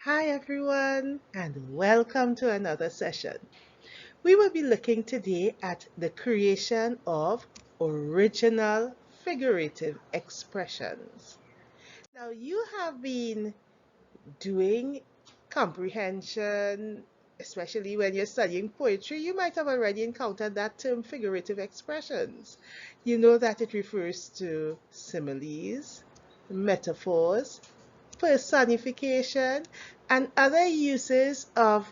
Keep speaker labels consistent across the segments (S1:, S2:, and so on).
S1: Hi everyone, and welcome to another session. We will be looking today at the creation of original figurative expressions. Now, you have been doing comprehension, especially when you're studying poetry, you might have already encountered that term figurative expressions. You know that it refers to similes, metaphors, personification, and other uses of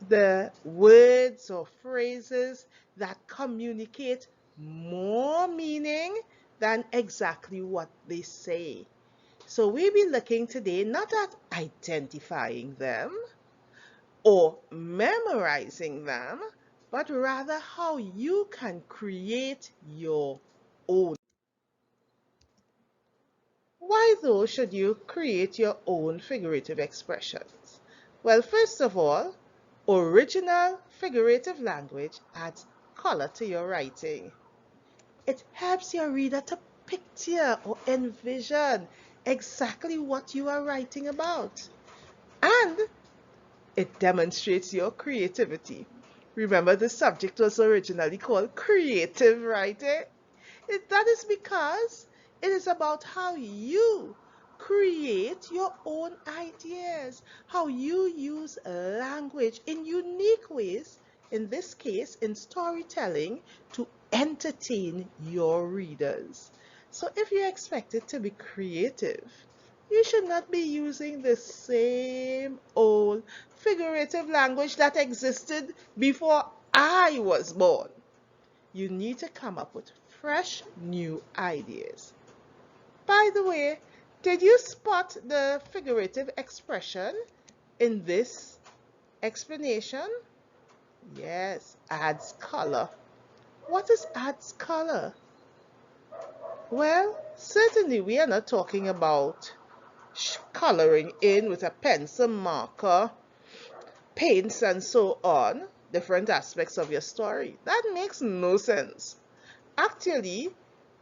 S1: the words or phrases that communicate more meaning than exactly what they say. So we'll be looking today not at identifying them or memorizing them, but rather how you can create your own. Why, though, should you create your own figurative expressions? Well, first of all, original figurative language adds color to your writing. It helps your reader to picture or envision exactly what you are writing about. And it demonstrates your creativity. Remember, the subject was originally called creative writing? That is because it is about how you create your own ideas, how you use language in unique ways, in this case, in storytelling, to entertain your readers. So if you expect it to be creative, you should not be using the same old figurative language that existed before I was born. You need to come up with fresh new ideas. By the way, did you spot the figurative expression in this explanation? Yes, adds color. What is adds color? Well, certainly we are not talking about coloring in with a pencil marker, paints, and so on, different aspects of your story. That makes no sense. Actually,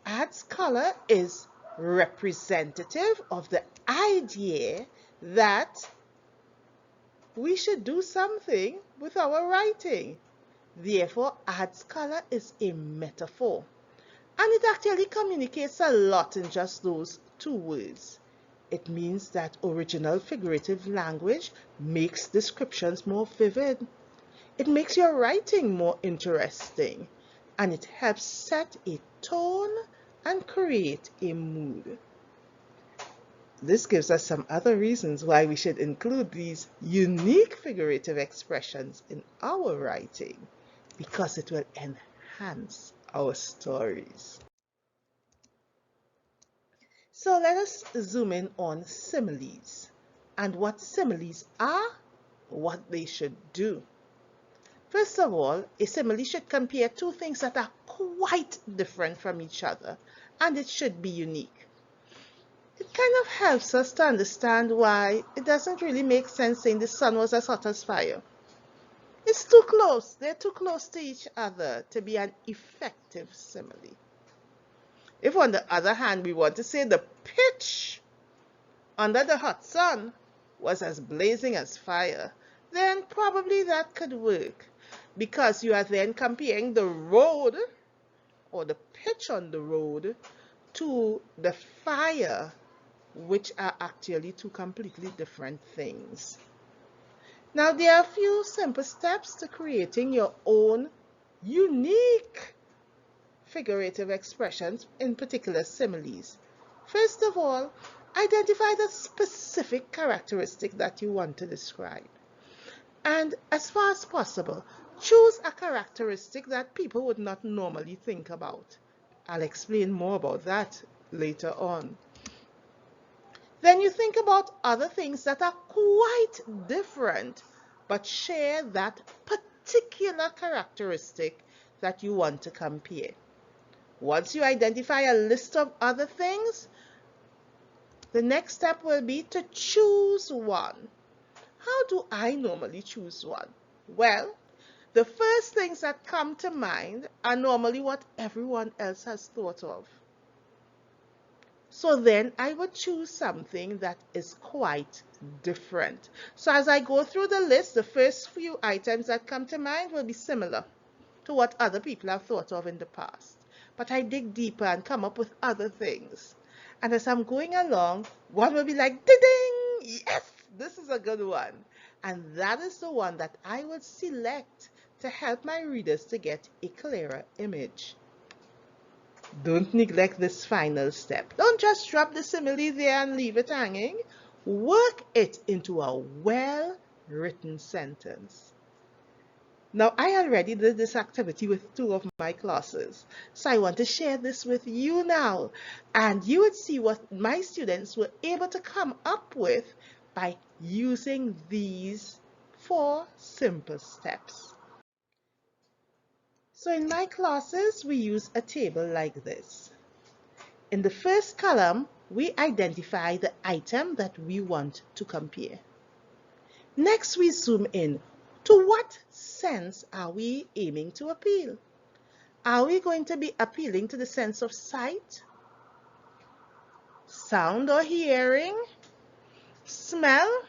S1: adds color is representative of the idea that we should do something with our writing. Therefore, adds color is a metaphor. And it actually communicates a lot in just those two words. It means that original figurative language makes descriptions more vivid. It makes your writing more interesting, and it helps set a tone and create a mood. This gives us some other reasons why we should include these unique figurative expressions in our writing, because it will enhance our stories. So let us zoom in on similes and what similes are, what they should do. First of all, a simile should compare two things that are quite different from each other, and it should be unique. It kind of helps us to understand why it doesn't really make sense saying the sun was as hot as fire. It's too close. They're too close to each other to be an effective simile. If, on the other hand, we want to say the pitch under the hot sun was as blazing as fire, then probably that could work, because you are then comparing the road or the pitch on the road to the fire, which are actually two completely different things. Now, there are a few simple steps to creating your own unique figurative expressions, in particular similes. First of all, identify the specific characteristic that you want to describe. And as far as possible, choose a characteristic that people would not normally think about. I'll explain more about that later on. Then you think about other things that are quite different but share that particular characteristic that you want to compare. Once you identify a list of other things, the next step will be to choose one. How do I normally choose one? Well, the first things that come to mind are normally what everyone else has thought of. So then I would choose something that is quite different. So as I go through the list, the first few items that come to mind will be similar to what other people have thought of in the past. But I dig deeper and come up with other things. And as I'm going along, one will be like, ding, yes, this is a good one. And that is the one that I would select to help my readers to get a clearer image. Don't neglect this final step. Don't just drop the simile there and leave it hanging. Work it into a well-written sentence. Now, I already did this activity with 2 of my classes, so I want to share this with you now, and you would see what my students were able to come up with by using these 4 simple steps. So in my classes, we use a table like this. In the first column, we identify the item that we want to compare. Next, we zoom in. To what sense are we aiming to appeal? Are we going to be appealing to the sense of sight, sound or hearing, smell,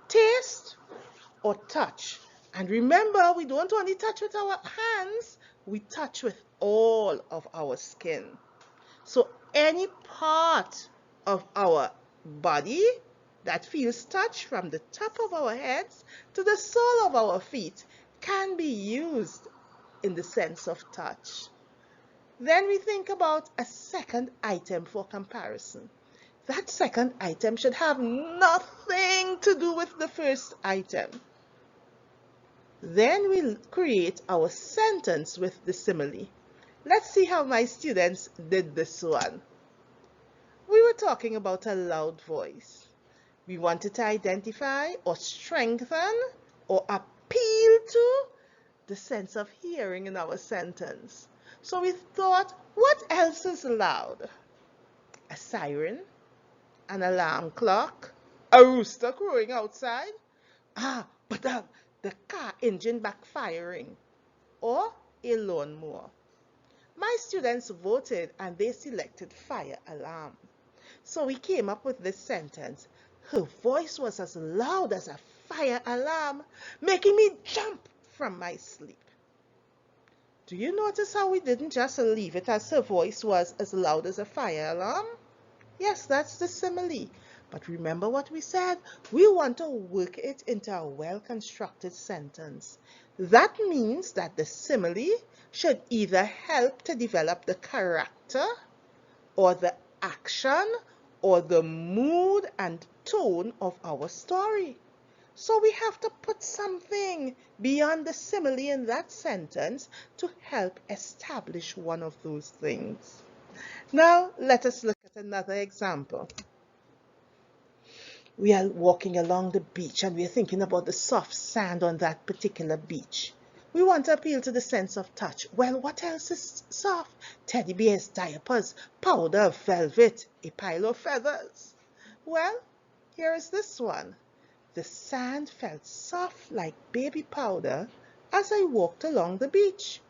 S1: taste, or touch? And remember, we don't only touch with our hands, we touch with all of our skin. So any part of our body that feels touch from the top of our heads to the sole of our feet can be used in the sense of touch. Then we think about a second item for comparison. That second item should have nothing to do with the first item. Then we'll create our sentence with the simile. Let's see how my students did this one. We were talking about a loud voice. We wanted to identify or strengthen or appeal to the sense of hearing in our sentence. So we thought, what else is loud? A siren, an alarm clock, a rooster crowing outside, but the car engine backfiring, or a lawnmower. My students voted and they selected fire alarm. So we came up with this sentence. Her voice was as loud as a fire alarm, making me jump from my sleep. Do you notice how we didn't just leave it as her voice was as loud as a fire alarm? Yes, that's the simile. But remember what we said? We want to work it into a well-constructed sentence. That means that the simile should either help to develop the character or the action or the mood and tone of our story. So we have to put something beyond the simile in that sentence to help establish one of those things. Now let us look at another example. We are walking along the beach and we are thinking about the soft sand on that particular beach. We want to appeal to the sense of touch. Well, what else is soft? Teddy bears, diapers, powder, velvet, a pile of feathers. Well, here is this one. The sand felt soft like baby powder as I walked along the beach.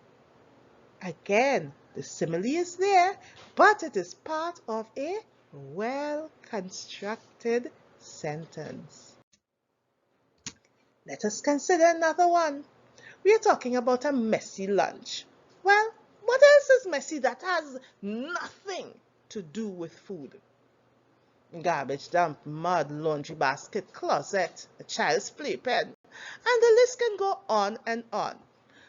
S1: Again, the simile is there, but it is part of a well-constructed sentence. Let us consider another one. We are talking about a messy lunch. Well, what else is messy that has nothing to do with food? Garbage dump, mud, laundry basket, closet, a child's playpen, and the list can go on and on.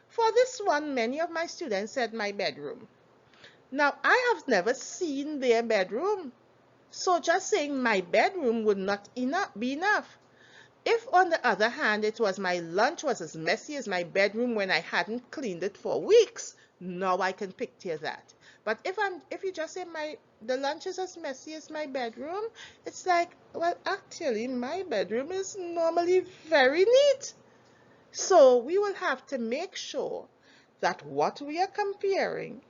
S1: For this one, many of my students said my bedroom. Now, I have never seen their bedroom, so just saying my bedroom would not be enough. If, on the other hand, it was my lunch was as messy as my bedroom when I hadn't cleaned it for weeks, now I can picture that. But if you just say the lunch is as messy as my bedroom, it's like, well, actually, my bedroom is normally very neat. So we will have to make sure that what we are comparing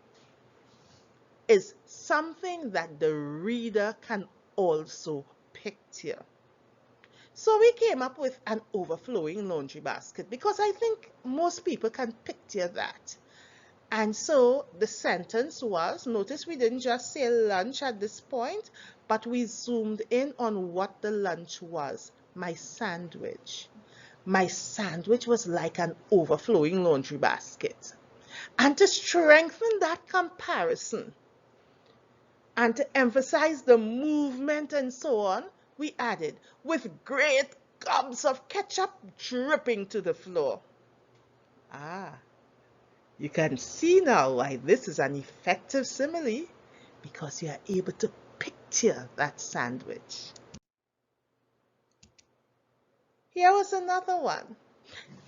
S1: is something that the reader can also picture. So we came up with an overflowing laundry basket because I think most people can picture that. And so the sentence was, notice we didn't just say lunch at this point, but we zoomed in on what the lunch was. My sandwich. My sandwich was like an overflowing laundry basket. And to strengthen that comparison and to emphasize the movement and so on, we added, with great gobs of ketchup dripping to the floor. Ah, you can see now why this is an effective simile, because you are able to picture that sandwich. Here was another one.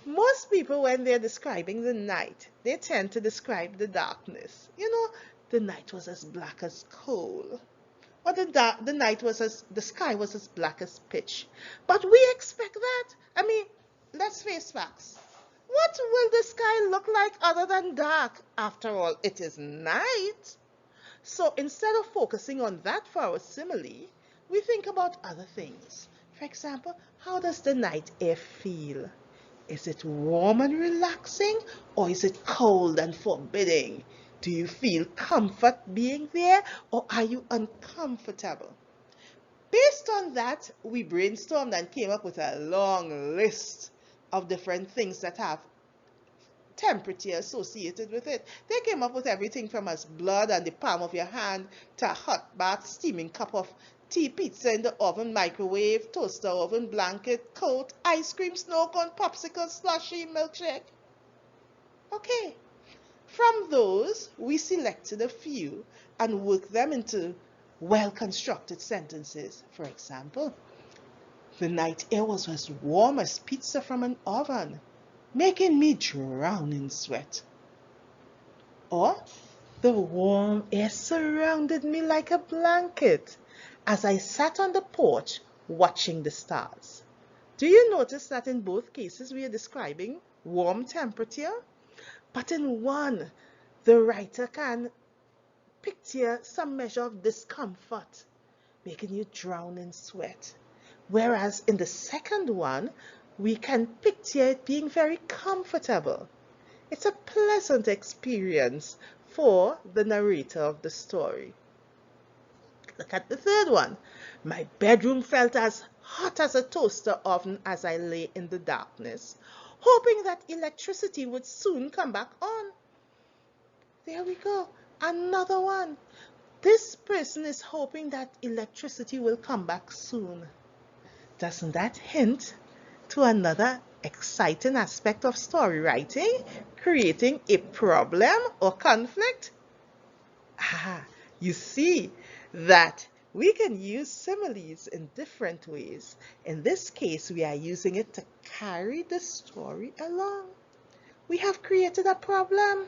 S1: Most people, when they're describing the night, they tend to describe the darkness. You know, the night was as black as coal. Or the night was the sky was as black as pitch. But we expect that. I mean, let's face facts. What will the sky look like other than dark? After all, it is night. So instead of focusing on that for our simile, we think about other things. For example, how does the night air feel? Is it warm and relaxing, or is it cold and forbidding? Do you feel comfort being there, or are you uncomfortable? Based on that, we brainstormed and came up with a long list of different things that have temperature associated with it. They came up with everything from as blood on the palm of your hand to a hot bath, steaming cup of tea, pizza in the oven, microwave, toaster oven, blanket, coat, ice cream, snow cone, popsicle, slushy, milkshake. Okay, from those, we selected a few and worked them into well-constructed sentences. For example, the night air was as warm as pizza from an oven, making me drown in sweat. Or, the warm air surrounded me like a blanket as I sat on the porch watching the stars. Do you notice that in both cases we are describing warm temperature? But in one, the writer can picture some measure of discomfort, making you drown in sweat. Whereas in the second one, we can picture it being very comfortable. It's a pleasant experience for the narrator of the story. Look at the third one. My bedroom felt as hot as a toaster oven as I lay in the darkness, hoping that electricity would soon come back on. There we go. Another one. This person is hoping that electricity will come back soon. Doesn't that hint to another exciting aspect of story writing, creating a problem or conflict? You see that we can use similes in different ways. In this case, we are using it to carry the story along. We have created a problem.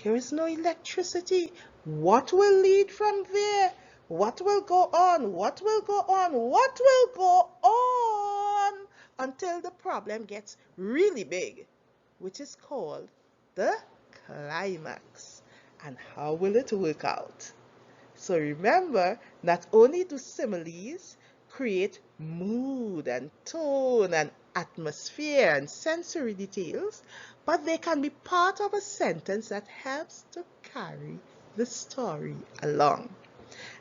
S1: There is no electricity. What will lead from there? What will go on? What will go on? What will go on until the problem gets really big, which is called the climax. And how will it work out? So remember, not only do similes create mood and tone and atmosphere and sensory details, but they can be part of a sentence that helps to carry the story along.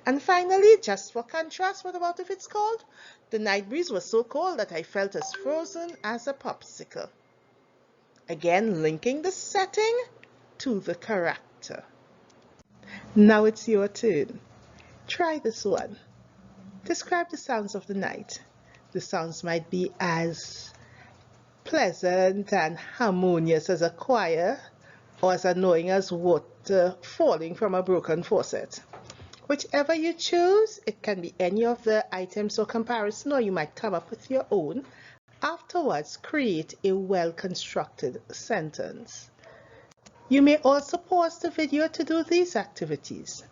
S1: And finally, just for contrast, what about if it's cold? The night breeze was so cold that I felt as frozen as a popsicle. Again, linking the setting to the character. Now it's your turn. Try this one. Describe the sounds of the night. The sounds might be as pleasant and harmonious as a choir, or as annoying as water falling from a broken faucet. Whichever you choose, it can be any of the items or comparison, or you might come up with your own. Afterwards, create a well-constructed sentence. You may also pause the video to do these activities,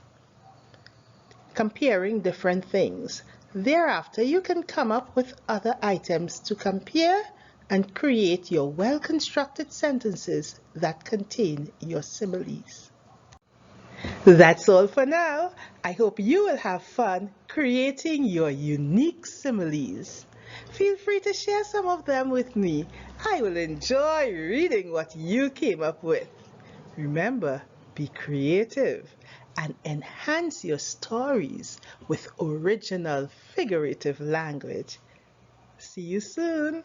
S1: comparing different things. Thereafter, you can come up with other items to compare and create your well-constructed sentences that contain your similes. That's all for now. I hope you will have fun creating your unique similes. Feel free to share some of them with me. I will enjoy reading what you came up with. Remember, be creative and enhance your stories with original figurative language. See you soon.